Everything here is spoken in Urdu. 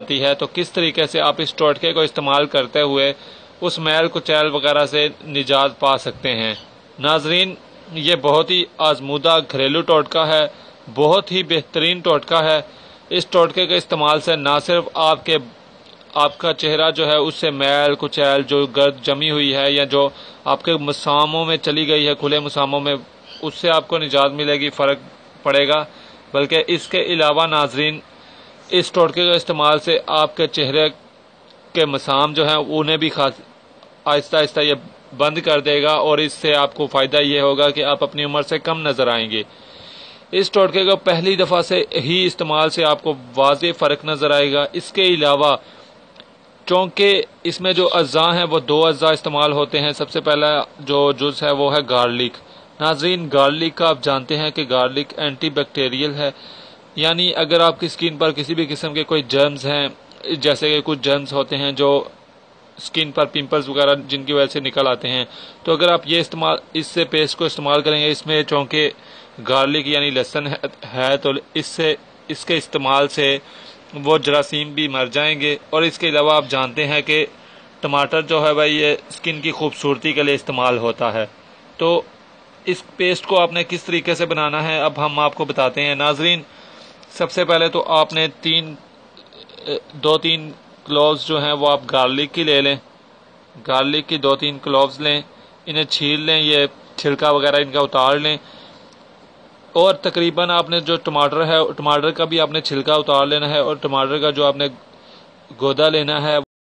آتی ہے، تو کس طریقے سے آپ اس ٹوٹکے کو استعمال کرتے ہوئے اس میل کچیل وغیرہ سے نجات پا سکتے ہیں۔ ناظرین، یہ بہت ہی آزمودہ گھریلو ٹوٹکا ہے، بہت ہی بہترین ٹوٹکا ہے۔ اس ٹوٹکے کے استعمال سے نہ صرف آپ کا چہرہ جو ہے اس سے میل کچیل جو گرد جمی ہوئی ہے یا جو آپ کے مساموں میں چلی گئی ہے، کھلے مساموں میں، اس سے آپ کو نجات ملے گی، فرق پڑے گا، بلکہ اس کے علاوہ ناظرین اس ٹوٹکے کے استعمال سے آپ کے چہرے کے مسام جو ہیں انہیں بھی آہستہ آہستہ یہ بند کر دے گا، اور اس سے آپ کو فائدہ یہ ہوگا کہ آپ اپنی عمر سے کم نظر آئیں گے۔ اس ٹوٹکے کو پہلی دفعہ سے ہی استعمال سے آپ کو واضح فرق نظر آئے گا۔ اس کے علاوہ چونکہ اس میں جو اجزاء ہیں وہ 2 اجزاء استعمال ہوتے ہیں، سب سے پہلا جو جز ہے وہ ہے گارلک۔ ناظرین، گارلک کا آپ جانتے ہیں کہ گارلک اینٹی بیکٹیریل ہے، یعنی اگر آپ کی سکن پر کسی بھی قسم کے کوئی جرمز ہیں، جیسے کہ کچھ جرمز ہوتے ہیں جو سکن پر پمپلز وغیرہ جن کی وجہ سے نکل آتے ہیں، تو اگر آپ اس سے پیسٹ کو استعمال کریں گے، اس میں چونکہ گارلک یعنی لہسن ہے، تو اس کے استعمال سے وہ جراثیم بھی مر جائیں گے۔ اور اس کے علاوہ آپ جانتے ہیں کہ ٹماٹر جو ہے بھائی یہ سکن کی خوبصورتی کے لیے استعمال ہوتا ہے، تو اس پیسٹ کو آپ نے کس طریقے سے بنانا ہے اب ہم آپ کو بتاتے ہیں۔ ناظرین، سب سے پہلے تو آپ نے 2-3 کلوز جو ہیں وہ آپ گارلک کی لے لیں، گارلک کی 2-3 کلوز لیں، انہیں چھیل لیں، یہ چھلکا وغیرہ ان کا اتار لیں، اور تقریباً آپ نے جو ٹماٹر ہے ٹماٹر کا بھی آپ نے چھلکا اتار لینا ہے، اور ٹماٹر کا جو آپ نے گودا لینا ہے